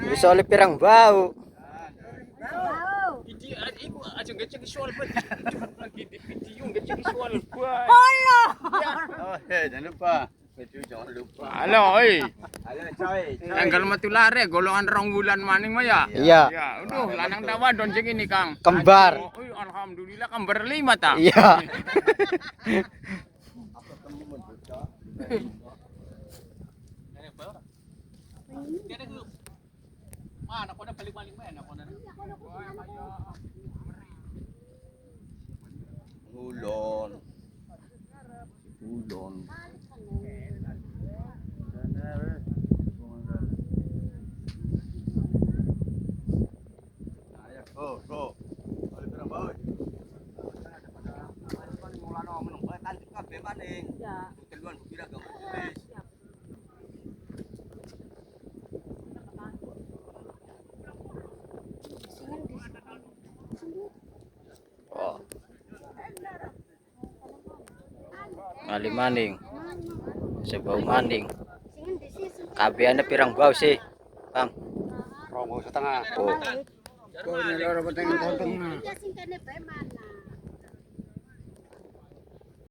Bisa oleh pirang bau. Hindi iku aja ngecek visual ba. Lagi di video ngecek visual gua. Oh, jangan lupa. Video jangan lupa. Halo, oi. Halo, coy. Tanggal matulare golongan rong wulan maning mah ya. Iya. Ya, udah lanang tawa don sing ini, Kang. Kembar. Oh, alhamdulillah kembar 5 ta. Iya. Mana ko na balik maling mana ko na. Ulon. Ulon. Oh, oh. Oleh berapa, oi? Mulane menung bae tancep kabeh maning. Ya. Teluan kira gambar tulis. Oh. Ngali maning. Sebau maning. Kabehane pirang bau sih, Bang? Romo setengah. Oh. Kau ini orang penting konten.